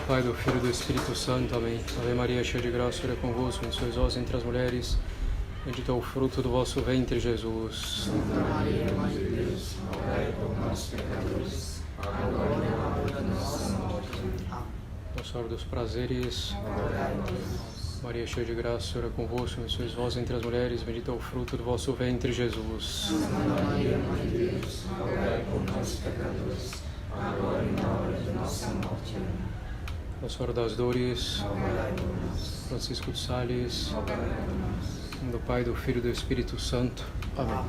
Pai, do Filho e do Espírito Santo. Amém. Ave Maria, cheia de graça, o Senhor é convosco, bendita sois vós entre as mulheres, bendito é o fruto do vosso ventre, Jesus. Santa Maria, Mãe de Deus, rogai por nós, pecadores, agora e na hora da nossa morte. Amém. Nossa Senhora dos prazeres, Rogai por nós. Maria, cheia de graça, o Senhor é convosco, bendita sois vós entre as mulheres, bendito é o fruto do vosso ventre, Jesus. Santa Maria, Mãe de Deus, rogai por nós, pecadores, agora e na hora de nossa morte. Amém. Nossa Senhora das Dores, Rogai por nós. Francisco de Sales, Rogai por nós. em nome do Pai, do Filho e do Espírito Santo. Amém.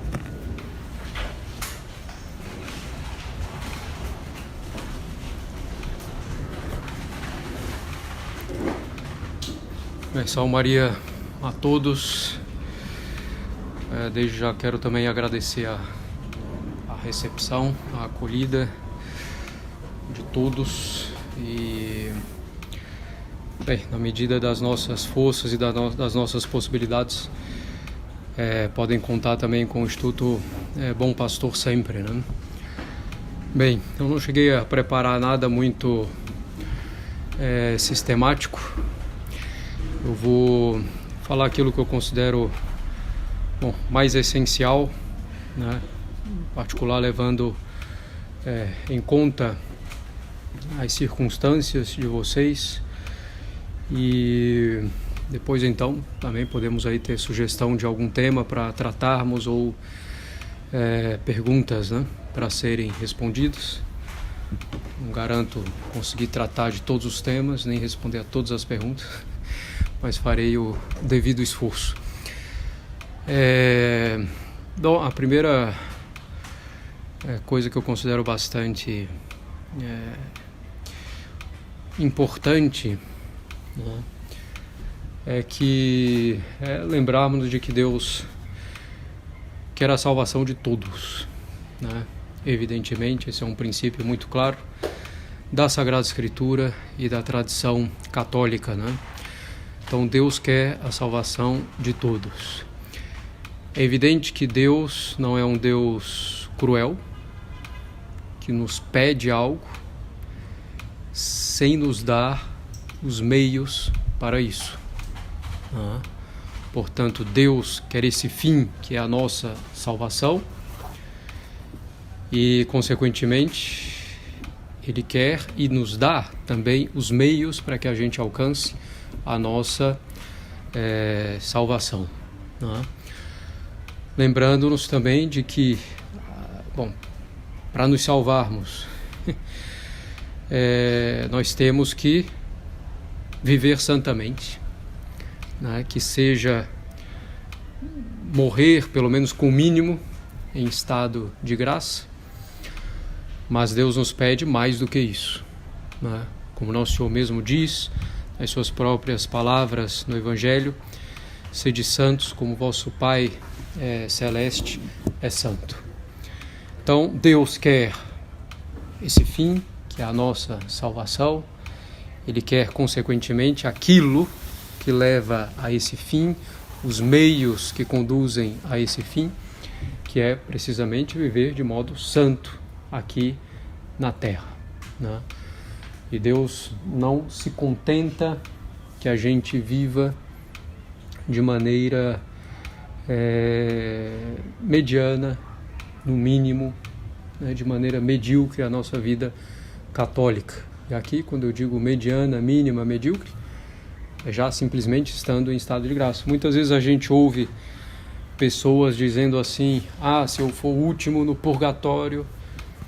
Bem, salve Maria a todos. Desde já quero também agradecer a recepção, a acolhida de todos e, bem, na medida das nossas forças e das nossas possibilidades, podem contar também com o Instituto Bom Pastor sempre, né? Bem, eu não cheguei a preparar nada muito sistemático. Eu vou falar aquilo que eu considero mais essencial, né? Em particular levando em conta as circunstâncias de vocês, e depois então também podemos aí ter sugestão de algum tema para tratarmos ou perguntas, né, para serem respondidas. Não garanto conseguir tratar de todos os temas, nem responder a todas as perguntas, mas farei o devido esforço. A primeira coisa que eu considero bastante importante, né, é que lembrarmos de que Deus quer a salvação de todos, né? Evidentemente, esse é um princípio muito claro da Sagrada Escritura e da tradição católica, né? Então Deus quer a salvação de todos. É evidente que Deus não é um Deus cruel, que nos pede algo sem nos dar os meios para isso. Portanto, Deus quer esse fim, que é a nossa salvação, e, consequentemente, Ele quer e nos dá também os meios para que a gente alcance a nossa salvação. Lembrando-nos também de que, para nos salvarmos, nós temos que viver santamente, né? Que seja morrer pelo menos com o mínimo em estado de graça, mas Deus nos pede mais do que isso, né? Como nosso Senhor mesmo diz nas suas próprias palavras no Evangelho: sede santos como vosso Pai celeste é santo. Então Deus quer esse fim, que é a nossa salvação. Ele quer, consequentemente, aquilo que leva a esse fim, os meios que conduzem a esse fim, que é precisamente viver de modo santo aqui na Terra, né? E Deus não se contenta que a gente viva de maneira mediana, no mínimo, né, de maneira medíocre a nossa vida católica. E aqui, quando eu digo mediana, mínima, medíocre, é já simplesmente estando em estado de graça. Muitas vezes a gente ouve pessoas dizendo assim: se eu for o último no purgatório,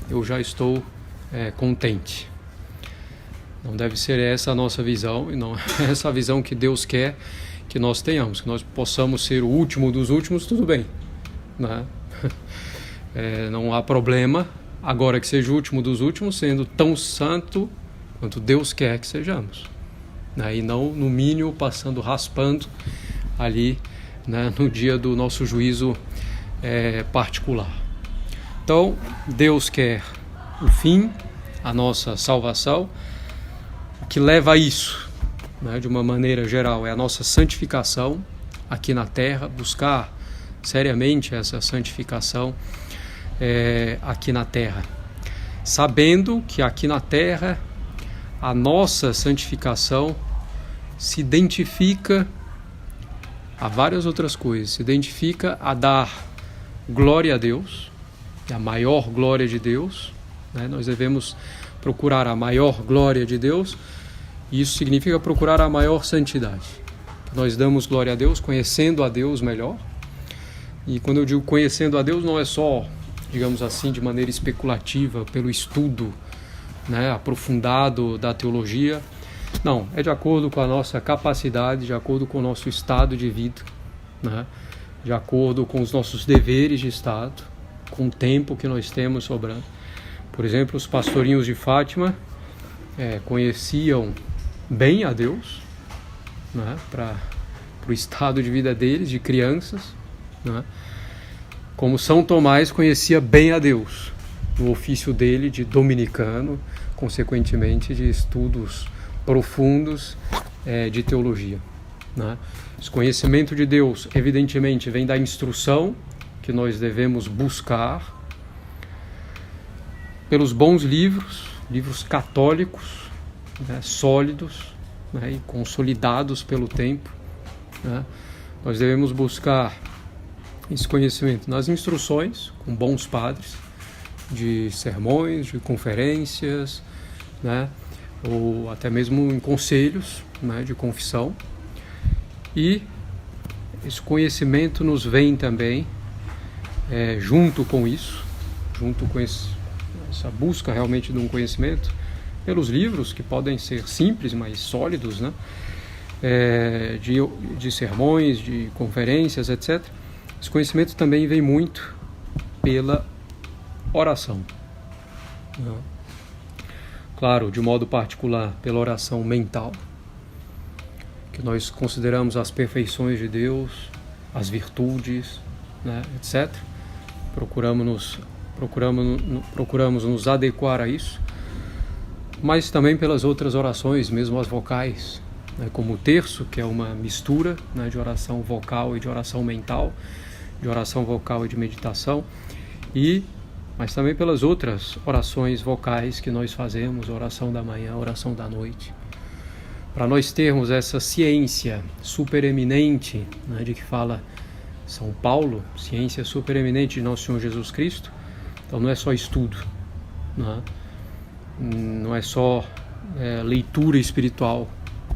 eu já estou contente. Não deve ser essa a nossa visão, e não é essa a visão que Deus quer que nós tenhamos. Que nós possamos ser o último dos últimos, tudo bem, né? Não há problema, agora que seja o último dos últimos, sendo tão santo quanto Deus quer que sejamos, né? E não, no mínimo, raspando ali, né, no dia do nosso juízo particular. Então, Deus quer o fim, a nossa salvação. O que leva a isso, né, de uma maneira geral, é a nossa santificação aqui na Terra, buscar seriamente essa santificação aqui na Terra, sabendo que aqui na Terra a nossa santificação se identifica a várias outras coisas. Se identifica a dar glória a Deus, a maior glória de Deus, né? Nós devemos procurar a maior glória de Deus, e isso significa procurar a maior santidade. Nós damos glória a Deus conhecendo a Deus melhor. E quando eu digo conhecendo a Deus, não é só, digamos assim, de maneira especulativa, pelo estudo, né, aprofundado da teologia. Não, é de acordo com a nossa capacidade, de acordo com o nosso estado de vida, né, de acordo com os nossos deveres de Estado, com o tempo que nós temos sobrando. Por exemplo, os pastorinhos de Fátima conheciam bem a Deus, né, para o estado de vida deles, de crianças, né, como São Tomás conhecia bem a Deus, no ofício dele de dominicano, consequentemente de estudos profundos de teologia, né. Esse conhecimento de Deus, evidentemente, vem da instrução que nós devemos buscar pelos bons livros católicos, né, sólidos, né, e consolidados pelo tempo, né. Nós devemos buscar esse conhecimento nas instruções, com bons padres, de sermões, de conferências, né, ou até mesmo em conselhos, né, de confissão. E esse conhecimento nos vem também, junto com isso, junto com essa busca realmente de um conhecimento, pelos livros, que podem ser simples, mas sólidos, né, de sermões, de conferências, etc. Esse conhecimento também vem muito pela oração, né? Claro, de modo particular, pela oração mental, que nós consideramos as perfeições de Deus, as virtudes, né, etc. Procuramos nos adequar a isso, mas também pelas outras orações, mesmo as vocais, né, como o terço, que é uma mistura, né, de oração vocal e de oração mental, de oração vocal e de meditação, mas também pelas outras orações vocais que nós fazemos, oração da manhã, oração da noite. Para nós termos essa ciência supereminente, né, de que fala São Paulo, ciência supereminente de Nosso Senhor Jesus Cristo, então não é só estudo, né? Não é só leitura espiritual,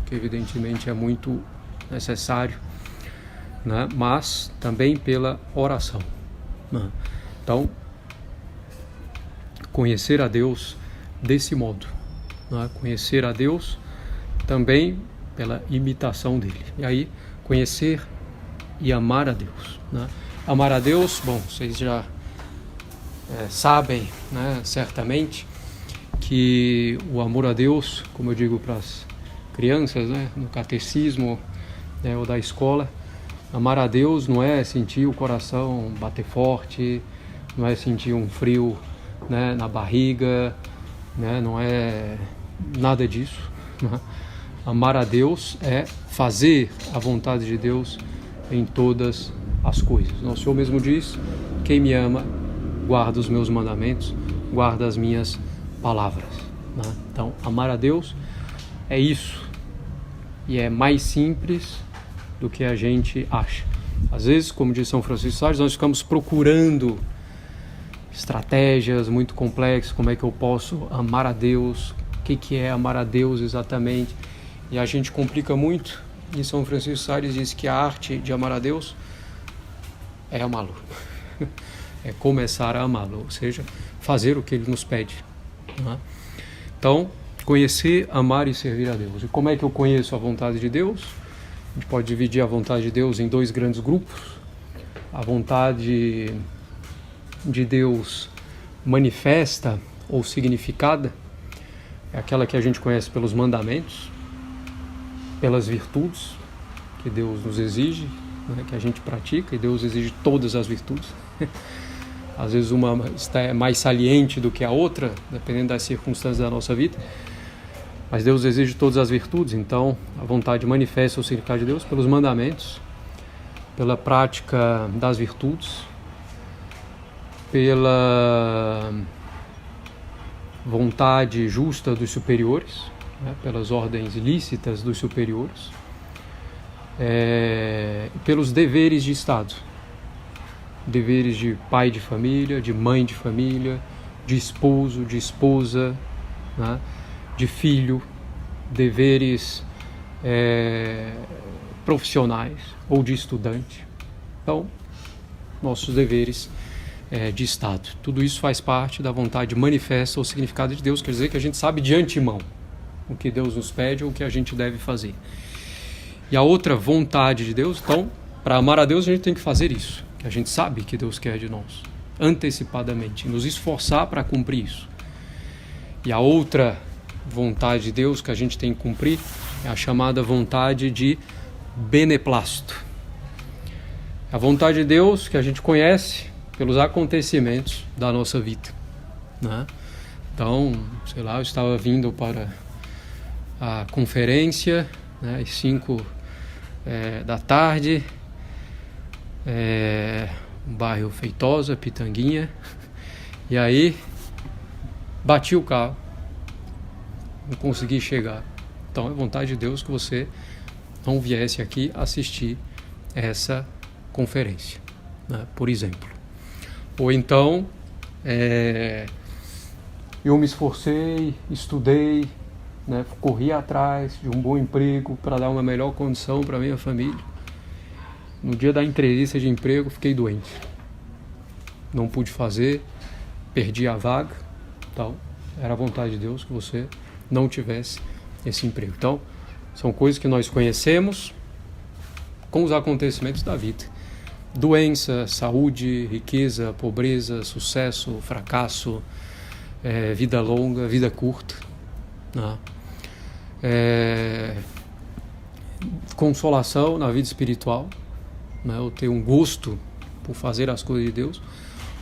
que evidentemente é muito necessário, né, mas também pela oração, né? Então, conhecer a Deus desse modo, né? Conhecer a Deus também pela imitação dele. E aí, conhecer e amar a Deus, né? Amar a Deus, bom, vocês já sabem, né, certamente, que o amor a Deus, como eu digo para as crianças, né, no catecismo, né, ou da escola, amar a Deus não é sentir o coração bater forte, não é sentir um frio, né, na barriga, né, não é nada disso, né? Amar a Deus é fazer a vontade de Deus em todas as coisas. Nosso Senhor mesmo diz: quem me ama, guarda os meus mandamentos, guarda as minhas palavras, né? Então, amar a Deus é isso, e é mais simples do que a gente acha. Às vezes, como diz São Francisco de Sales, nós ficamos procurando estratégias muito complexas, como é que eu posso amar a Deus, o que é amar a Deus exatamente, e a gente complica muito. E São Francisco de Sales diz que a arte de amar a Deus é amá-lo, é começar a amá-lo, ou seja, fazer o que ele nos pede, né? Então, conhecer, amar e servir a Deus. E como é que eu conheço a vontade de Deus? A gente pode dividir a vontade de Deus em dois grandes grupos. A vontade de Deus manifesta ou significada é aquela que a gente conhece pelos mandamentos, pelas virtudes que Deus nos exige, né, que a gente pratica, e Deus exige todas as virtudes. Às vezes uma está mais saliente do que a outra, dependendo das circunstâncias da nossa vida, mas Deus exige todas as virtudes. Então a vontade manifesta o significado de Deus pelos mandamentos, pela prática das virtudes, pela vontade justa dos superiores, né, pelas ordens lícitas dos superiores, pelos deveres de Estado, deveres de pai de família, de mãe de família, de esposo, de esposa, né, de filho, deveres profissionais ou de estudante. Então, nossos deveres de Estado. Tudo isso faz parte da vontade manifesta ou significado de Deus, quer dizer que a gente sabe de antemão o que Deus nos pede ou o que a gente deve fazer. E a outra vontade de Deus, então, para amar a Deus a gente tem que fazer isso, que a gente sabe que Deus quer de nós, antecipadamente, nos esforçar para cumprir isso. E a outra vontade de Deus que a gente tem que cumprir é a chamada vontade de beneplácito. A vontade de Deus que a gente conhece pelos acontecimentos da nossa vida, né? Então, sei lá, eu estava vindo para a conferência, né, às 5 da tarde, no bairro Feitosa, Pitanguinha, e aí bati o carro, não consegui chegar. Então é vontade de Deus que você não viesse aqui assistir essa conferência, né, por exemplo. Ou então eu me esforcei, estudei, né, corri atrás de um bom emprego para dar uma melhor condição para minha família. No dia da entrevista de emprego fiquei doente, não pude fazer, perdi a vaga. Então era a vontade de Deus que você não tivesse esse emprego. Então são coisas que nós conhecemos com os acontecimentos da vida: doença, saúde, riqueza, pobreza, sucesso, fracasso, vida longa, vida curta, né? Consolação na vida espiritual, né? Ou ter um gosto por fazer as coisas de Deus,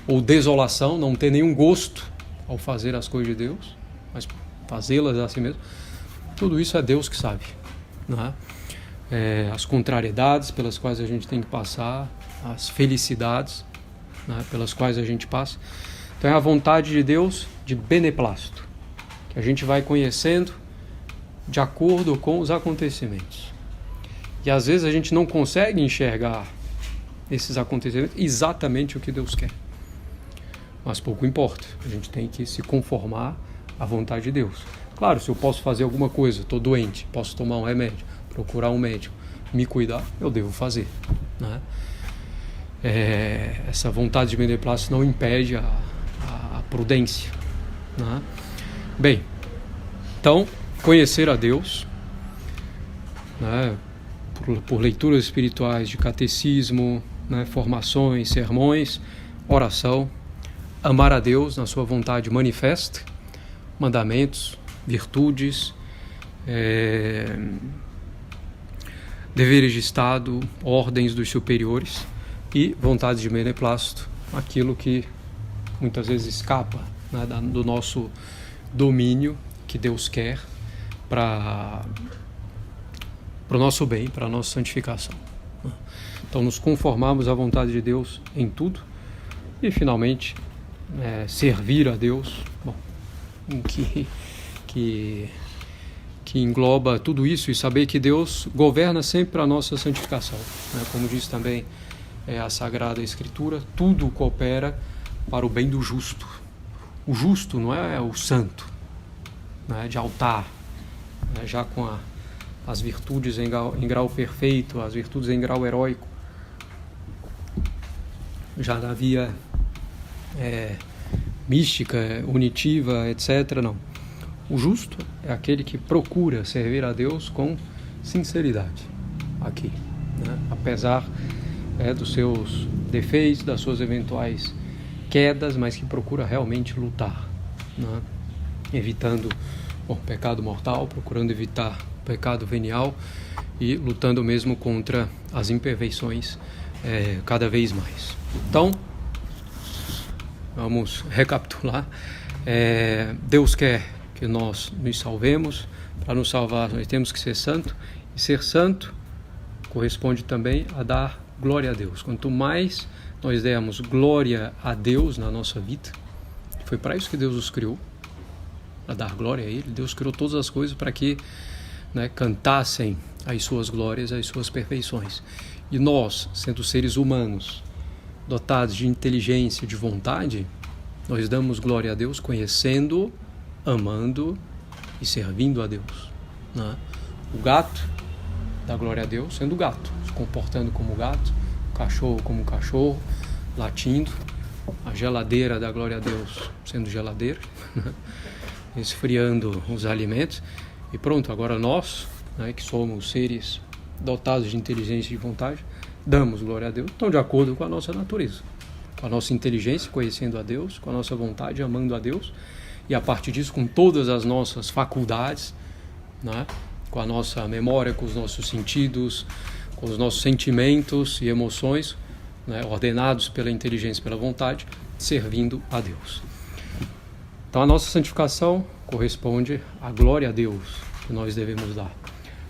ou desolação, não ter nenhum gosto ao fazer as coisas de Deus, mas fazê-las assim mesmo. Tudo isso é Deus que sabe, né? As contrariedades pelas quais a gente tem que passar, as felicidades, né, pelas quais a gente passa. Então é a vontade de Deus de beneplácito, que a gente vai conhecendo de acordo com os acontecimentos. E às vezes a gente não consegue enxergar esses acontecimentos exatamente o que Deus quer. Mas pouco importa, a gente tem que se conformar à vontade de Deus. Claro, se eu posso fazer alguma coisa, estou doente, posso tomar um remédio, procurar um médico, me cuidar, eu devo fazer, né? Essa vontade de beneplácito não impede a prudência, né? Bem, então, conhecer a Deus, né, por leituras espirituais de catecismo, né, formações, sermões, oração, amar a Deus na sua vontade manifesta, mandamentos, virtudes, deveres de Estado, ordens dos superiores e vontade de beneplácito, aquilo que muitas vezes escapa, né, do nosso domínio, que Deus quer para o nosso bem, para a nossa santificação. Então nos conformarmos à vontade de Deus em tudo e finalmente servir a Deus, bom, que engloba tudo isso, e saber que Deus governa sempre a nossa santificação, né? Como diz também a Sagrada Escritura, tudo coopera para o bem do justo. O justo não é o santo, né, de altar, né, já com as virtudes em grau perfeito, as virtudes em grau heróico, já na via mística, unitiva, etc. Não. O justo é aquele que procura servir a Deus com sinceridade, aqui, né? Apesar dos seus defeitos, das suas eventuais quedas, mas que procura realmente lutar, né? Evitando o pecado mortal, procurando evitar o pecado venial e lutando mesmo contra as imperfeições cada vez mais. Então, vamos recapitular. Deus quer que nós nos salvemos. Para nos salvar nós temos que ser santo, e ser santo corresponde também a dar glória a Deus. Quanto mais nós dermos glória a Deus na nossa vida, foi para isso que Deus nos criou, para dar glória a Ele. Deus criou todas as coisas para que, né, cantassem as suas glórias, as suas perfeições. E nós, sendo seres humanos, dotados de inteligência, de vontade, nós damos glória a Deus conhecendo, amando e servindo a Deus, né? O gato dá glória a Deus sendo gato, se comportando como gato, o cachorro como cachorro, latindo. A geladeira dá glória a Deus sendo geladeira, esfriando os alimentos. E pronto, agora nós, né, que somos seres dotados de inteligência e de vontade, damos glória a Deus, então de acordo com a nossa natureza, com a nossa inteligência, conhecendo a Deus, com a nossa vontade, amando a Deus, e a partir disso, com todas as nossas faculdades, né, com a nossa memória, com os nossos sentidos, com os nossos sentimentos e emoções, né, ordenados pela inteligência e pela vontade, servindo a Deus. Então a nossa santificação corresponde à glória a Deus que nós devemos dar.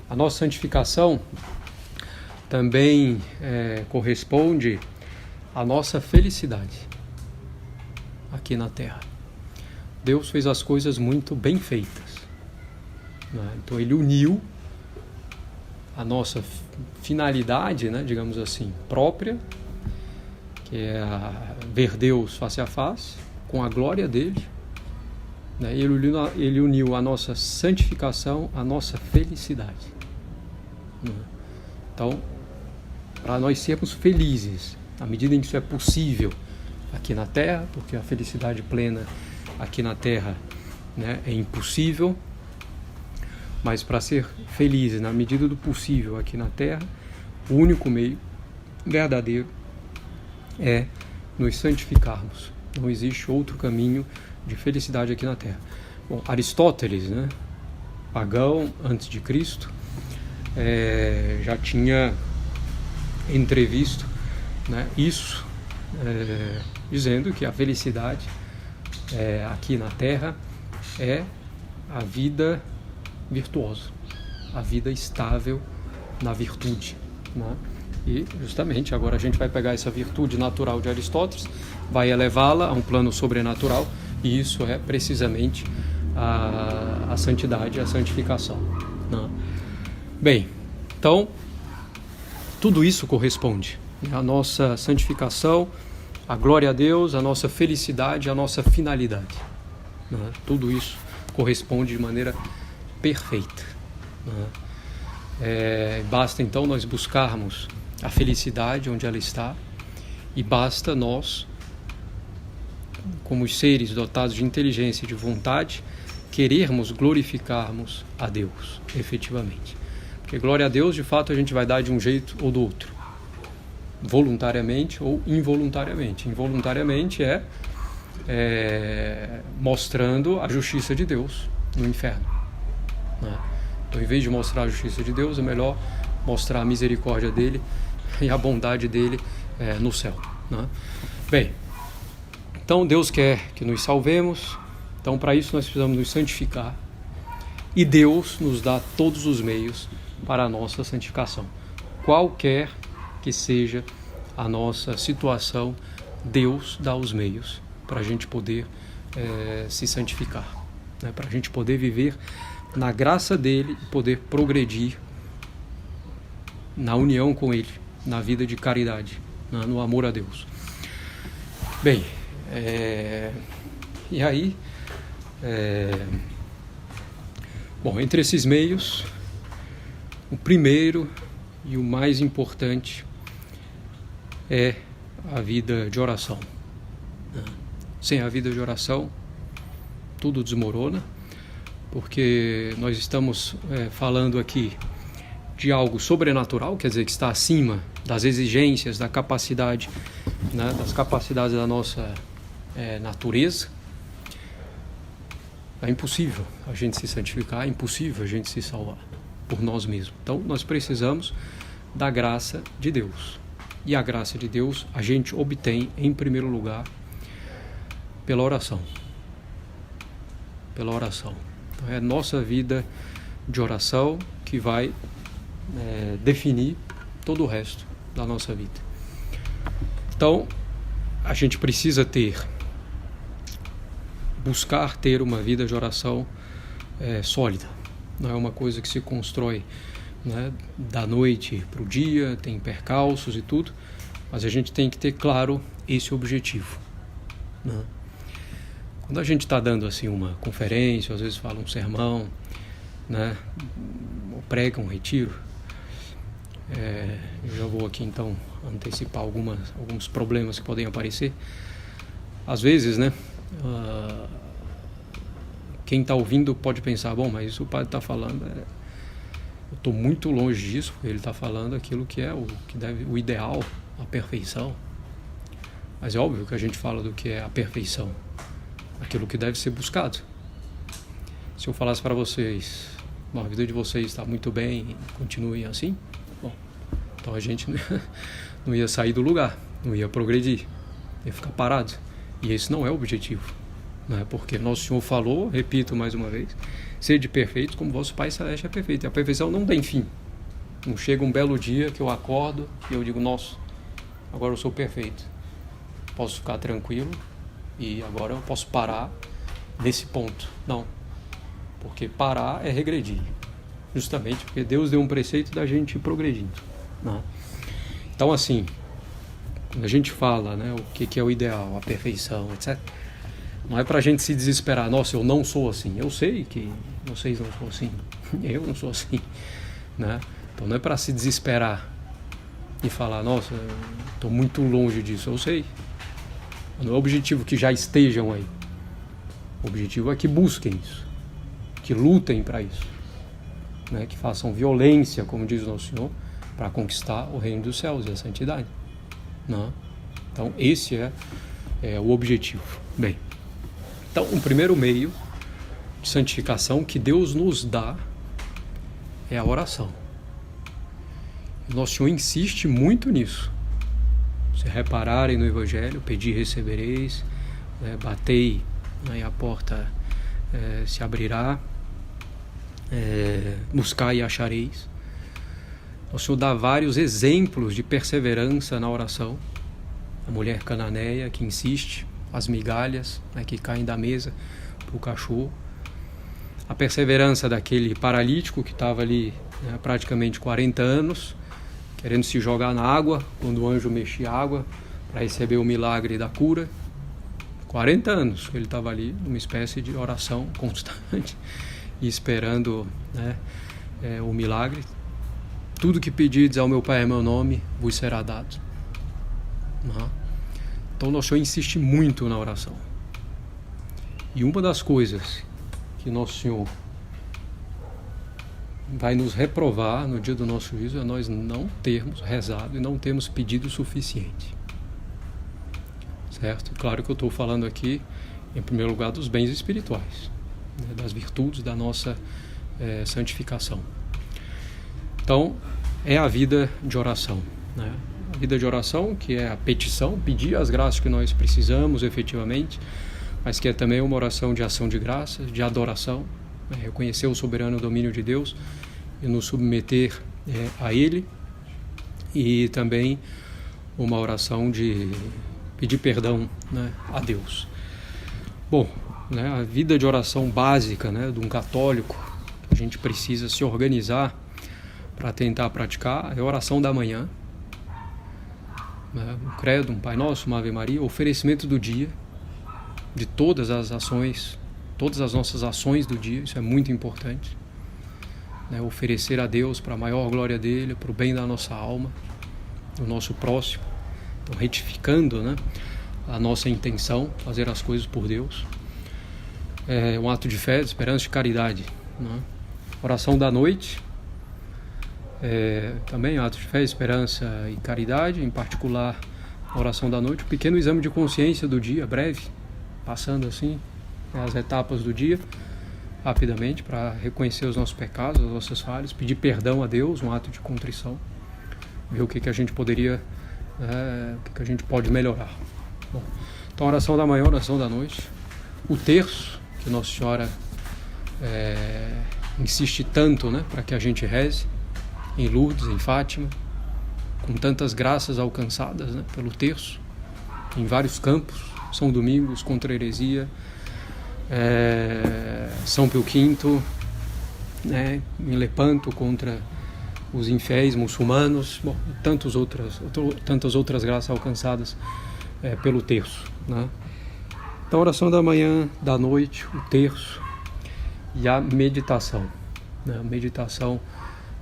A nossa santificação também corresponde à nossa felicidade aqui na Terra. Deus fez as coisas muito bem feitas, né? Então Ele uniu a nossa finalidade, né, digamos assim, própria, que é ver Deus face a face, com a glória dEle, né? Ele uniu a nossa santificação, a nossa felicidade, né? Então, para nós sermos felizes, à medida em que isso é possível aqui na Terra, porque a felicidade plena aqui na Terra, né, é impossível, mas para ser felizes na medida do possível aqui na Terra, o único meio verdadeiro é nos santificarmos. Não existe outro caminho de felicidade aqui na Terra. Bom, Aristóteles, né, pagão antes de Cristo, já tinha entrevisto, né, isso, dizendo que a felicidade aqui na Terra é a vida virtuosa, a vida estável na virtude, né? E justamente agora a gente vai pegar essa virtude natural de Aristóteles, vai elevá-la a um plano sobrenatural, e isso é precisamente a santidade, a santificação, né? Bem, então tudo isso corresponde à nossa santificação, a glória a Deus, a nossa felicidade, a nossa finalidade, né? Tudo isso corresponde de maneira perfeita, né? Basta então nós buscarmos a felicidade onde ela está, e basta nós, como os seres dotados de inteligência e de vontade, querermos glorificarmos a Deus efetivamente. Porque glória a Deus, de fato, a gente vai dar de um jeito ou do outro, voluntariamente ou involuntariamente. Involuntariamente mostrando a justiça de Deus no inferno, né? Então, em vez de mostrar a justiça de Deus, é melhor mostrar a misericórdia dele e a bondade dele no céu, né? Bem, então Deus quer que nos salvemos, então para isso nós precisamos nos santificar, e Deus nos dá todos os meios para a nossa santificação. Qualquer que seja a nossa situação, Deus dá os meios para a gente poder se santificar, né? Para a gente poder viver na graça dele e poder progredir na união com ele, na vida de caridade, no amor a Deus. Bem, e aí, bom, entre esses meios, o primeiro e o mais importante é a vida de oração. Sem a vida de oração, tudo desmorona, porque nós estamos falando aqui de algo sobrenatural, quer dizer, que está acima das exigências, da capacidade, né, das capacidades da nossa natureza. É impossível a gente se santificar, é impossível a gente se salvar por nós mesmos. Então, nós precisamos da graça de Deus. E a graça de Deus a gente obtém, em primeiro lugar, pela oração. Pela oração. Então, é a nossa vida de oração que vai definir todo o resto da nossa vida. Então, a gente precisa ter buscar ter uma vida de oração sólida. Não é uma coisa que se constrói, né, da noite para o dia, tem percalços e tudo, mas a gente tem que ter claro esse objetivo, né? Quando a gente está dando assim uma conferência, às vezes fala um sermão, né, ou prega um retiro, eu já vou aqui então antecipar alguns problemas que podem aparecer. Às vezes, né, quem está ouvindo pode pensar, bom, mas isso o padre está falando, eu estou muito longe disso, porque ele está falando aquilo que é o ideal, a perfeição. Mas é óbvio que a gente fala do que é a perfeição, aquilo que deve ser buscado. Se eu falasse para vocês, bom, a vida de vocês está muito bem, continuem assim, bom, então a gente não ia sair do lugar, não ia progredir, ia ficar parado. E esse não é o objetivo, né? Porque Nosso Senhor falou, repito mais uma vez, sede perfeitos como vosso Pai Celeste é perfeito. E a perfeição não tem fim. Não chega um belo dia que eu acordo e eu digo, nossa, agora eu sou perfeito, posso ficar tranquilo e agora eu posso parar nesse ponto. Não, porque parar é regredir, justamente porque Deus deu um preceito da gente ir progredindo, né? Então assim, quando a gente fala, né, o que é o ideal, a perfeição, etc., não é pra gente se desesperar, nossa, eu não sou assim. Eu sei que vocês não são assim, eu não sou assim, né? Então não é para se desesperar e falar, nossa, estou muito longe disso, eu sei. Não é o objetivo que já estejam aí. O objetivo é que busquem isso, que lutem para isso, né? Que façam violência, como diz o Nosso Senhor, para conquistar o reino dos céus e a santidade, né? Então esse é o objetivo. Bem, então o primeiro meio de santificação que Deus nos dá é a oração. O Nosso Senhor insiste muito nisso. Se repararem no Evangelho, pedi e recebereis, batei, né, e a porta se abrirá, buscai e achareis. O Senhor dá vários exemplos de perseverança na oração. A mulher cananeia que insiste, as migalhas, né, que caem da mesa para o cachorro. A perseverança daquele paralítico que estava ali, né, praticamente 40 anos, querendo se jogar na água, quando o anjo mexia a água para receber o milagre da cura. 40 anos que ele estava ali, numa espécie de oração constante e esperando, né, o milagre. Tudo que pedirdes ao meu Pai em meu nome, vos será dado. Então o Nosso Senhor insiste muito na oração. E uma das coisas que Nosso Senhor vai nos reprovar no dia do nosso juízo é nós não termos rezado e não termos pedido o suficiente. Certo? Claro que eu estou falando aqui, em primeiro lugar, dos bens espirituais, né, das virtudes da nossa santificação. Então, é a vida de oração, né? A vida de oração, que é a petição, pedir as graças que nós precisamos efetivamente, mas que é também uma oração de ação de graças, de adoração, né? Reconhecer o soberano domínio de Deus e nos submeter a Ele, e também uma oração de pedir perdão, né, a Deus. Bom, né, a vida de oração básica, né, de um católico, que a gente precisa se organizar para tentar praticar, é a oração da manhã, né, um credo, um Pai Nosso, uma Ave Maria, o oferecimento do dia, de todas as ações, todas as nossas ações do dia, isso é muito importante, né, oferecer a Deus para a maior glória dele, para o bem da nossa alma, do nosso próximo, então retificando, né, a nossa intenção, fazer as coisas por Deus. É um ato de fé, de esperança, de caridade, né? Oração da noite, também um ato de fé, esperança e caridade, em particular a oração da noite, um pequeno exame de consciência do dia, breve, passando assim as etapas do dia, rapidamente, para reconhecer os nossos pecados, as nossas falhas, pedir perdão a Deus, um ato de contrição, ver o que a gente poderia, o que a gente pode melhorar. Bom, então, oração da manhã, oração da noite, o terço, que Nossa Senhora insiste tanto, né, para que a gente reze, em Lourdes, em Fátima, com tantas graças alcançadas, né, pelo terço, em vários campos, São Domingos, contra a heresia, São Pio V, né, em Lepanto contra os infiéis muçulmanos, bom, e tantas outras graças alcançadas pelo terço, né? Então, a oração da manhã, da noite, o terço e a meditação, né? A meditação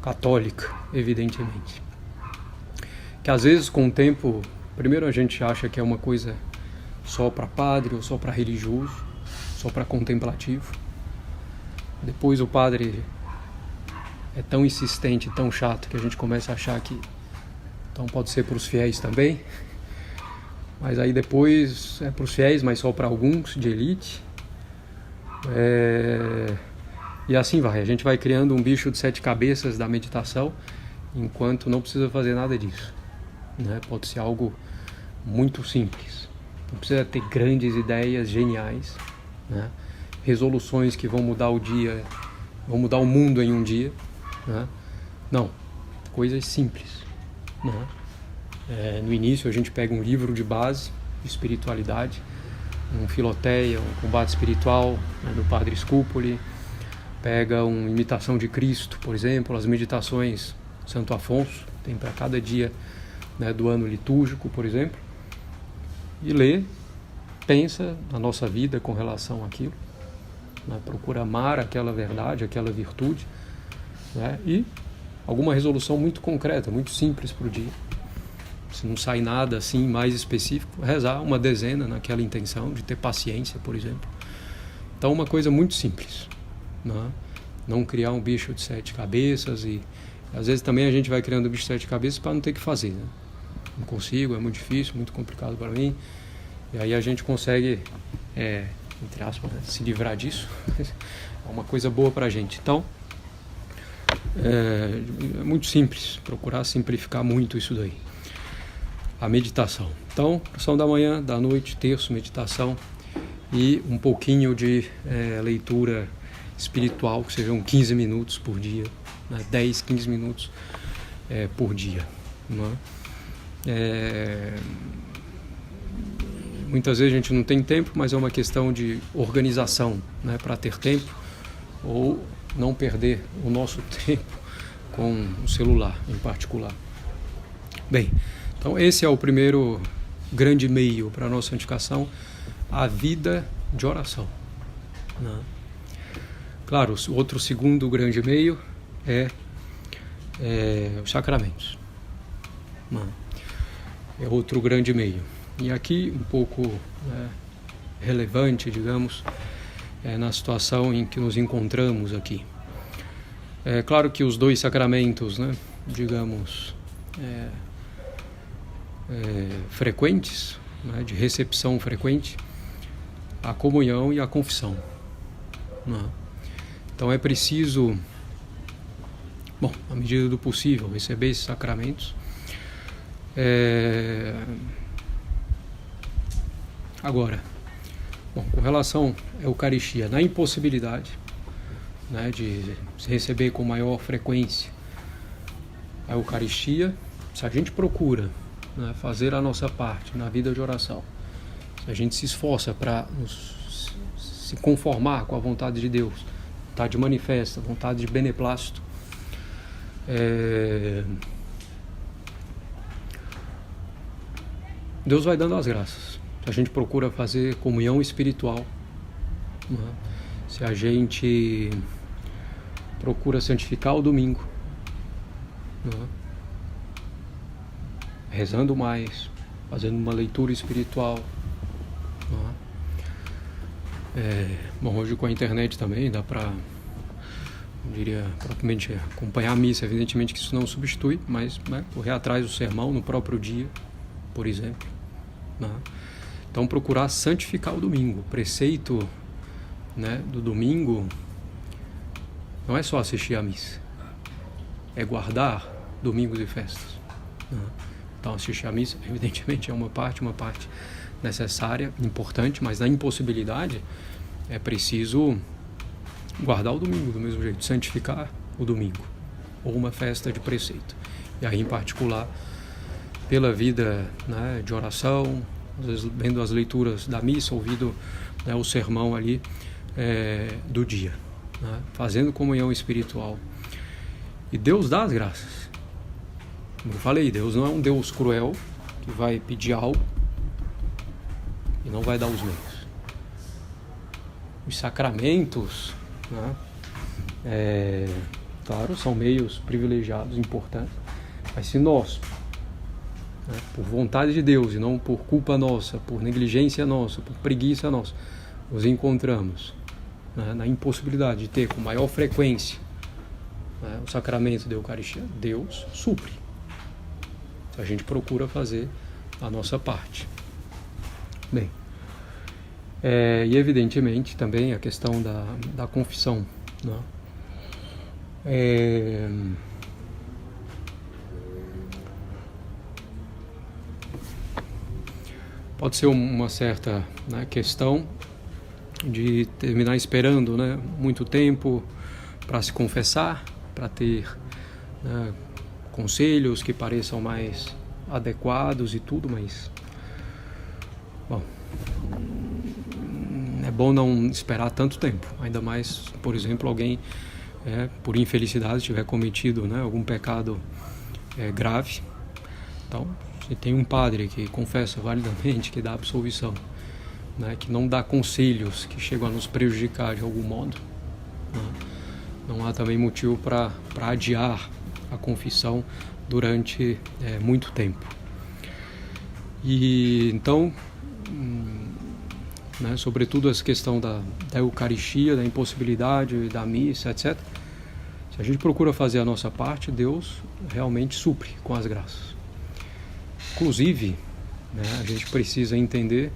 católica, evidentemente. Que às vezes, com o tempo, primeiro a gente acha que é uma coisa só para padre ou só para religioso, só para contemplativo. Depois o padre é tão insistente, tão chato, que a gente começa a achar que então pode ser para os fiéis também. Mas aí depois é para os fiéis, mas só para alguns, de elite. E assim vai. A gente vai criando um bicho de 7 cabeças da meditação, enquanto não precisa fazer nada disso, né? Pode ser algo muito simples. Não precisa ter grandes ideias geniais, né? Resoluções que vão mudar o dia, vão mudar o mundo em um dia, né? Não, coisas simples, né? No início a gente pega um livro de base de espiritualidade, um Filoteia, um combate espiritual, né, do Padre Scupoli, pega uma imitação de Cristo, por exemplo, as meditações Santo Afonso, tem para cada dia, né, do ano litúrgico, por exemplo, e lê, pensa na nossa vida com relação àquilo, né, procura amar aquela verdade, aquela virtude, né, e alguma resolução muito concreta, muito simples para o dia. Se não sai nada assim mais específico, rezar uma dezena naquela intenção de ter paciência, por exemplo. Então, uma coisa muito simples, né? Não criar um bicho de 7 cabeças, e às vezes também a gente vai criando um bicho de 7 cabeças para não ter que fazer, né? Não consigo, é muito difícil, muito complicado para mim. E aí a gente consegue, entre aspas, né, se livrar disso. É uma coisa boa para a gente. Então, é muito simples, procurar simplificar muito isso daí. A meditação. Então, oração da manhã, da noite, terço, meditação e um pouquinho de leitura espiritual, que sejam 15 minutos por dia, né? 10, 15 minutos por dia, né? Muitas vezes a gente não tem tempo, mas é uma questão de organização, né? Para ter tempo ou não perder o nosso tempo com o celular em particular. Bem, então esse é o primeiro grande meio para a nossa santificação, a vida de oração, né? Claro, o outro segundo grande meio é os sacramentos, né? É outro grande meio. E aqui um pouco relevante, digamos, na situação em que nos encontramos aqui. É claro que os dois sacramentos, né, digamos, frequentes, né, de recepção frequente, a comunhão e a confissão, né? Então é preciso, bom, à medida do possível, receber esses sacramentos. Agora, bom, com relação à Eucaristia, na impossibilidade, né, de se receber com maior frequência a Eucaristia, se a gente procura, né, fazer a nossa parte na vida de oração, se a gente se esforça para se conformar com a vontade de Deus, vontade manifesta, vontade de beneplácito, Deus vai dando as graças. Se a gente procura fazer comunhão espiritual, né, se a gente procura santificar o domingo, né, rezando mais, fazendo uma leitura espiritual, né. Bom, hoje com a internet também dá para, eu diria, propriamente acompanhar a missa. Evidentemente que isso não substitui, mas, né, correr atrás do sermão no próprio dia, por exemplo, né. Então procurar santificar o domingo. O preceito, né, do domingo não é só assistir à missa, é guardar domingos e festas, né. Então assistir à missa, evidentemente, é uma parte necessária, importante, mas na impossibilidade é preciso guardar o domingo do mesmo jeito, santificar o domingo, ou uma festa de preceito. E aí, em particular, pela vida, né, de oração, às vezes vendo as leituras da missa, ouvindo, né, o sermão ali, do dia, né? Fazendo comunhão espiritual. E Deus dá as graças. Como eu falei, Deus não é um Deus cruel que vai pedir algo e não vai dar os meios. Os sacramentos, né? Claro, são meios privilegiados, importantes, mas se nós, né, por vontade de Deus e não por culpa nossa, por negligência nossa, por preguiça nossa, nos encontramos, né, na impossibilidade de ter com maior frequência, né, o sacramento da Eucaristia, Deus supre. A gente procura fazer a nossa parte. Bem, e evidentemente também a questão da confissão, né? Pode ser uma certa, né, questão de terminar esperando, né, muito tempo para se confessar, para ter, né, conselhos que pareçam mais adequados e tudo, mas bom, é bom não esperar tanto tempo, ainda mais, por exemplo, alguém por infelicidade tiver cometido, né, algum pecado grave. Então, se tem um padre que confessa validamente, que dá absolvição, né, que não dá conselhos que chegam a nos prejudicar de algum modo, né, não há também motivo para adiar a confissão durante muito tempo. E então, né, sobretudo essa questão da Eucaristia, da impossibilidade da missa, etc. Se a gente procura fazer a nossa parte, Deus realmente supre com as graças. Inclusive, né, a gente precisa entender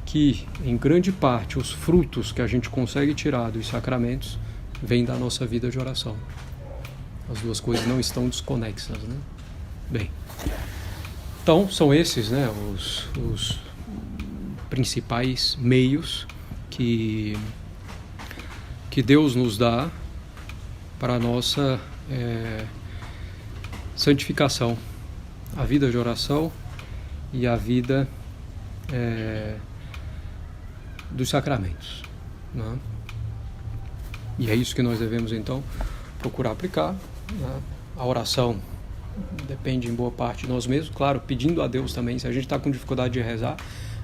que, em grande parte, os frutos que a gente consegue tirar dos sacramentos vêm da nossa vida de oração. As duas coisas não estão desconexas, né? Bem, então são esses, né, os principais meios que Deus nos dá para a nossa santificação, a vida de oração e a vida dos sacramentos, né? E é isso que nós devemos então procurar aplicar, né? A oração depende em boa parte de nós mesmos, claro, pedindo a Deus também. Se a gente está com dificuldade de rezar,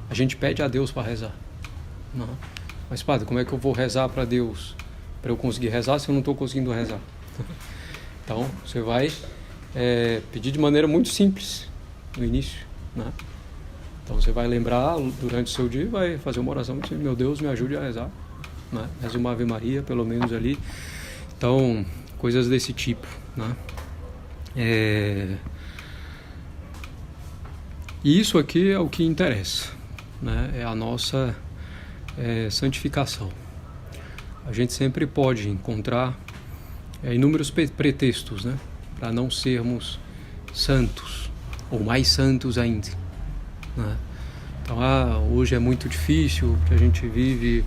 a gente pede a Deus para rezar, não? Mas padre, como é que eu vou rezar para Deus, para eu conseguir rezar, se eu não estou conseguindo rezar? Então você vai pedir de maneira muito simples no início, né? Então você vai lembrar durante o seu dia, vai fazer uma oração, meu Deus, me ajude a rezar, né? Reza uma Ave Maria, pelo menos ali. Então, coisas desse tipo, né? E isso aqui é o que interessa, né? É a nossa santificação. A gente sempre pode encontrar inúmeros pretextos, né, para não sermos santos, ou mais santos ainda, né? Então, hoje é muito difícil, porque a gente vive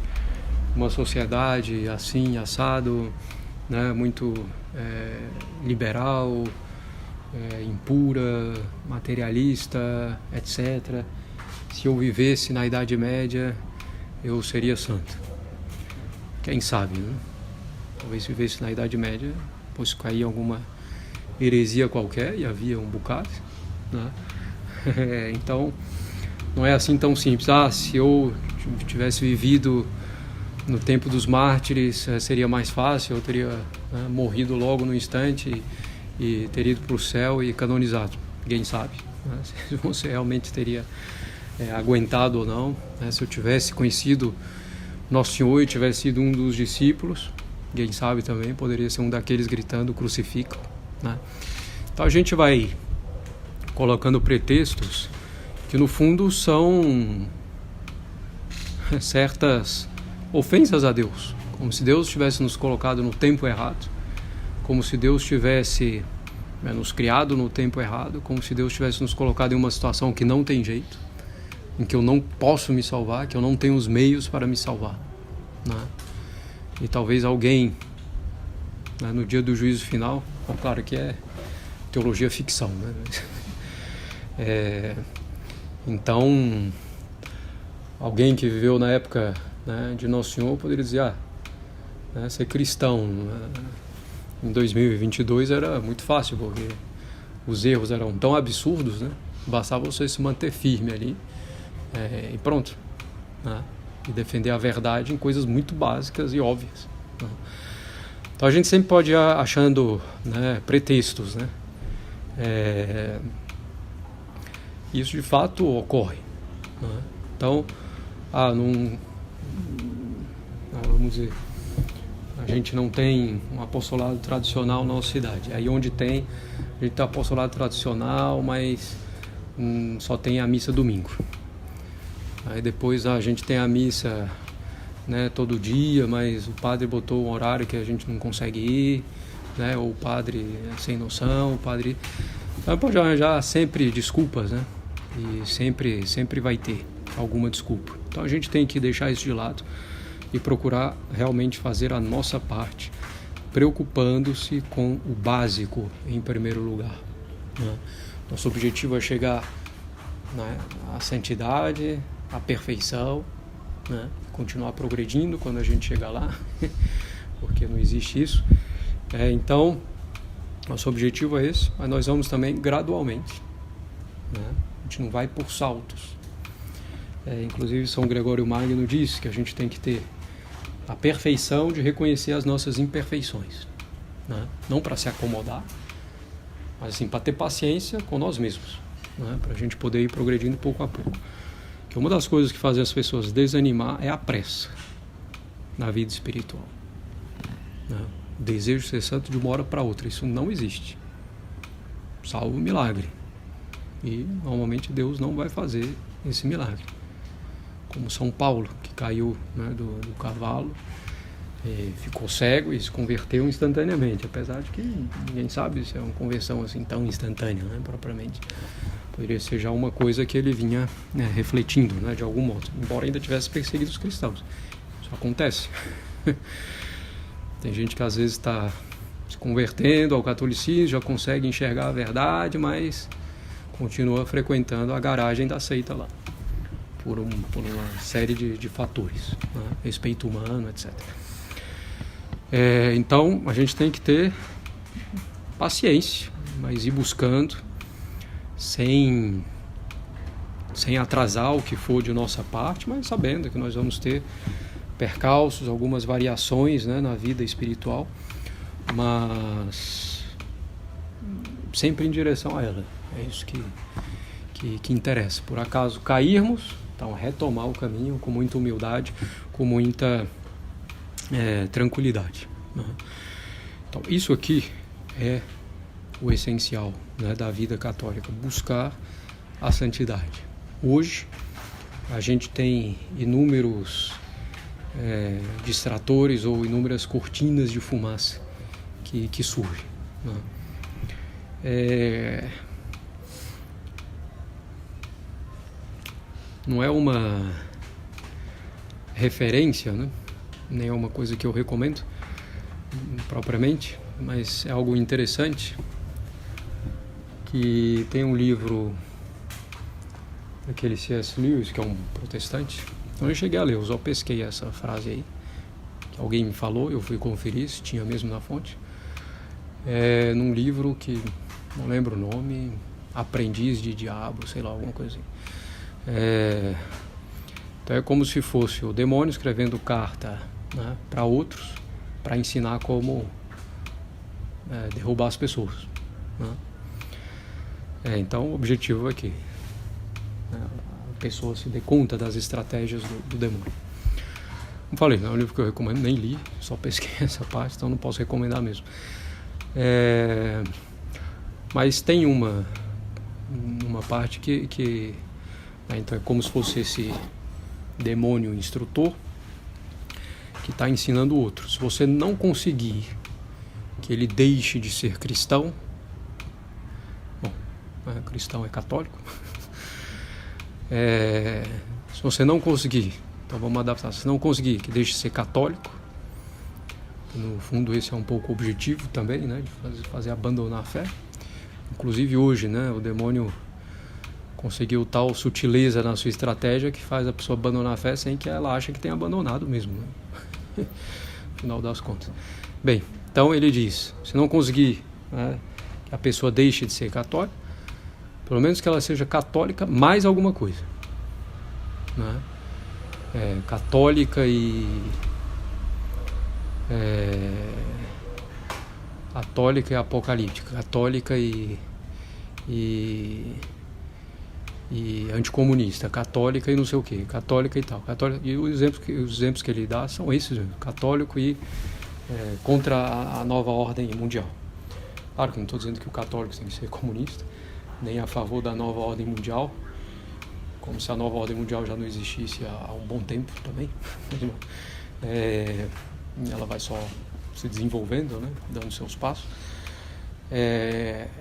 uma sociedade assim, assado, né, muito liberal, impura, materialista, etc. Se eu vivesse na Idade Média, eu seria santo. Quem sabe, né? Talvez se vivesse na Idade Média, fosse cair alguma heresia qualquer, e havia um bocado, né? Então, não é assim tão simples. Se eu tivesse vivido no tempo dos mártires, seria mais fácil, eu teria, né, morrido logo no instante e teria ido para o céu e canonizado. Ninguém sabe, né, se você realmente teria aguentado ou não, né? Se eu tivesse conhecido Nosso Senhor e tivesse sido um dos discípulos, ninguém sabe também, poderia ser um daqueles gritando crucificam, né? Então a gente vai colocando pretextos que no fundo são certas ofensas a Deus, como se Deus tivesse nos colocado no tempo errado, como se Deus tivesse nos criado no tempo errado, como se Deus tivesse nos colocado em uma situação que não tem jeito, em que eu não posso me salvar, que eu não tenho os meios para me salvar, né? E talvez alguém, né, no dia do juízo final, claro que é teologia ficção, né? Então, alguém que viveu na época né, de Nosso Senhor, eu poderia dizer, né, ser cristão em 2022 era muito fácil, porque os erros eram tão absurdos, né? Bastava você se manter firme ali e pronto, né? E defender a verdade em coisas muito básicas e óbvias, né? Então a gente sempre pode ir achando, né, pretextos, né? Isso de fato ocorre, né? Então, vamos dizer, a gente não tem um apostolado tradicional na nossa cidade. Aí onde tem, a gente tem apostolado tradicional, mas só tem a missa domingo. Aí depois a gente tem a missa, né, todo dia, mas o padre botou um horário que a gente não consegue ir, né, ou o padre é sem noção, o padre... Então pode arranjar sempre desculpas, né? E sempre vai ter alguma desculpa. Então a gente tem que deixar isso de lado e procurar realmente fazer a nossa parte, preocupando-se com o básico em primeiro lugar, né? Nosso objetivo é chegar, né, à santidade, à perfeição, né? Continuar progredindo quando a gente chegar lá, porque não existe isso. Então, nosso objetivo é esse, mas nós vamos também gradualmente, né? A gente não vai por saltos. Inclusive, São Gregório Magno diz que a gente tem que ter a perfeição de reconhecer as nossas imperfeições, né? Não para se acomodar, mas assim, para ter paciência com nós mesmos, né? Para a gente poder ir progredindo pouco a pouco. Que uma das coisas que fazem as pessoas desanimar é a pressa na vida espiritual, né? O desejo de ser santo de uma hora para outra, isso não existe, salvo milagre. E normalmente Deus não vai fazer esse milagre. Como São Paulo, que caiu, né, do cavalo, ficou cego e se converteu instantaneamente, apesar de que ninguém sabe se é uma conversão assim tão instantânea, né, propriamente. Poderia ser já uma coisa que ele vinha, né, refletindo, né, de algum modo, embora ainda tivesse perseguido os cristãos. Isso acontece. Tem gente que às vezes está se convertendo ao catolicismo, já consegue enxergar a verdade, mas continua frequentando a garagem da seita lá, por uma série de fatores, né? Respeito humano, etc. Então, a gente tem que ter paciência, mas ir buscando, sem atrasar o que for de nossa parte, mas sabendo que nós vamos ter percalços, algumas variações, né, na vida espiritual, mas sempre em direção a ela. É isso que interessa. Por acaso cairmos, então retomar o caminho com muita humildade, com muita tranquilidade, né? Então isso aqui é o essencial, né, da vida católica, buscar a santidade. Hoje a gente tem inúmeros distratores ou inúmeras cortinas de fumaça que surgem, né? Não é uma referência, né? Nem é uma coisa que eu recomendo propriamente, mas é algo interessante, que tem um livro daquele C.S. Lewis, que é um protestante. Então eu cheguei a ler, eu só pesquei essa frase aí, que alguém me falou, eu fui conferir se tinha mesmo na fonte. Num livro que não lembro o nome, Aprendiz de Diabo, sei lá, alguma coisa assim. Então é como se fosse o demônio escrevendo carta, né, para outros, para ensinar como derrubar as pessoas, né? Então o objetivo é que a pessoa se dê conta das estratégias do demônio. Como falei, não é um livro que eu recomendo, nem li, só pesquei essa parte, então não posso recomendar mesmo. Mas tem uma parte que então é como se fosse esse demônio instrutor que está ensinando o outro. Se você não conseguir que ele deixe de ser cristão, bom, cristão é católico, se você não conseguir, então vamos adaptar, se não conseguir que deixe de ser católico, no fundo esse é um pouco o objetivo também, né, de fazer abandonar a fé. Inclusive hoje, né, o demônio conseguiu tal sutileza na sua estratégia que faz a pessoa abandonar a fé sem que ela ache que tenha abandonado mesmo, né? No final das contas. Bem, então ele diz, se não conseguir, né, que a pessoa deixe de ser católica, pelo menos que ela seja católica mais alguma coisa, né? Católica e apocalíptica, católica e anticomunista, católica e não sei o que, católica e tal, católica, e os exemplos que ele dá são esses, católico e contra a nova ordem mundial. Claro que não estou dizendo que o católico tem que ser comunista, nem a favor da nova ordem mundial, como se a nova ordem mundial já não existisse há um bom tempo também. Ela vai só se desenvolvendo, né, dando seus passos,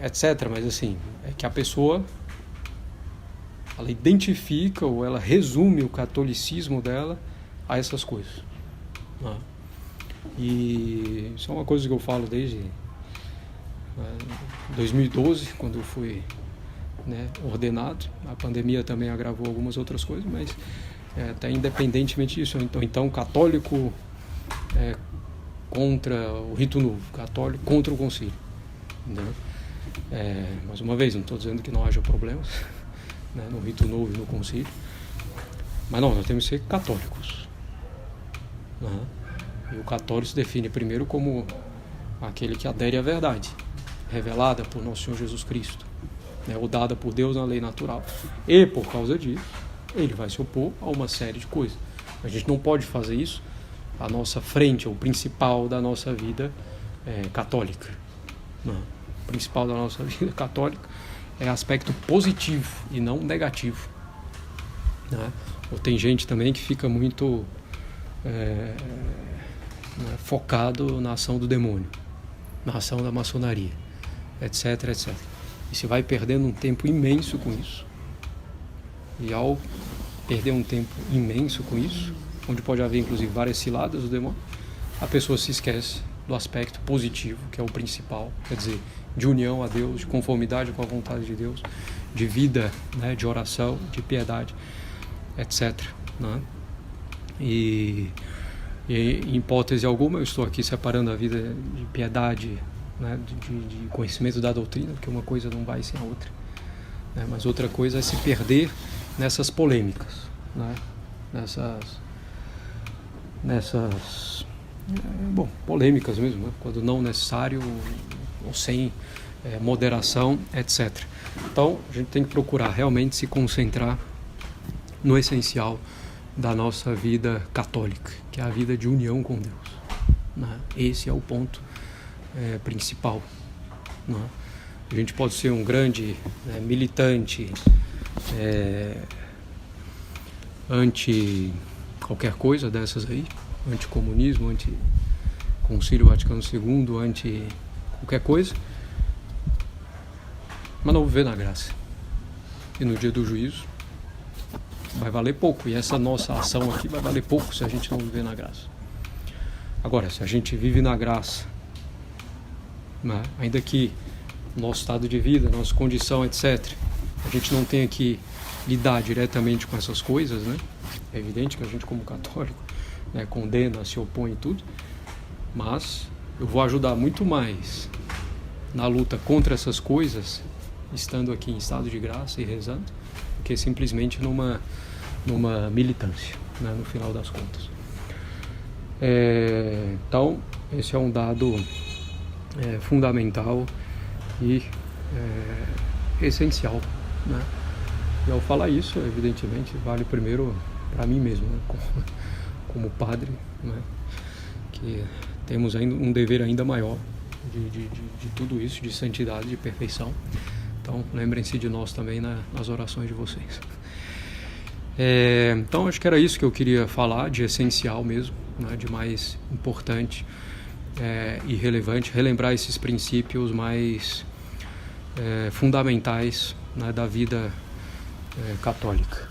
etc. Mas assim, é que a pessoa, ela identifica ou ela resume o catolicismo dela a essas coisas, né? E isso é uma coisa que eu falo desde 2012, quando eu fui, né, ordenado. A pandemia também agravou algumas outras coisas, mas até independentemente disso, então católico contra o rito novo, católico contra o concílio, né? Mais uma vez, não estou dizendo que não haja problemas, né, no rito novo e no concílio, mas não, nós temos que ser católicos, né? E o católico se define primeiro como aquele que adere à verdade revelada por nosso Senhor Jesus Cristo, né, ou dada por Deus na lei natural, e por causa disso ele vai se opor a uma série de coisas. A gente não pode fazer isso à nossa frente, o principal da nossa vida católica, não. O principal da nossa vida católica é aspecto positivo e não negativo, né? Ou tem gente também que fica muito focado na ação do demônio, na ação da maçonaria, etc, etc. E se vai perdendo um tempo imenso com isso. E ao perder um tempo imenso com isso, onde pode haver inclusive várias ciladas do demônio, a pessoa se esquece do aspecto positivo, que é o principal, quer dizer, de união a Deus, de conformidade com a vontade de Deus, de vida, né, de oração, de piedade, etc, né? E em hipótese alguma eu estou aqui separando a vida de piedade, né, de conhecimento da doutrina, porque uma coisa não vai sem a outra, né? Mas outra coisa é se perder nessas polêmicas, né? Nessas polêmicas mesmo, né? Quando não necessário ou sem moderação, etc. Então a gente tem que procurar realmente se concentrar no essencial da nossa vida católica, que é a vida de união com Deus, né? Esse é o ponto principal, né? A gente pode ser um grande militante anti qualquer coisa dessas aí, anticomunismo, anti-concílio Vaticano II, anti qualquer coisa, mas não viver na graça. E no dia do juízo vai valer pouco, e essa nossa ação aqui vai valer pouco se a gente não viver na graça. Agora, se a gente vive na graça, né, ainda que nosso estado de vida, nossa condição, etc., a gente não tenha que lidar diretamente com essas coisas, né? É evidente que a gente, como católico, né, condena, se opõe e tudo, mas eu vou ajudar muito mais na luta contra essas coisas, estando aqui em estado de graça e rezando, do que simplesmente numa militância, né, no final das contas. Então, esse é um dado fundamental e essencial, né? E ao falar isso, evidentemente, vale primeiro para mim mesmo, né, como padre, né, que temos ainda um dever ainda maior de tudo isso, de santidade, de perfeição. Então, lembrem-se de nós também nas orações de vocês. Então, acho que era isso que eu queria falar, de essencial mesmo, né, de mais importante e relevante, relembrar esses princípios mais fundamentais, né, da vida católica.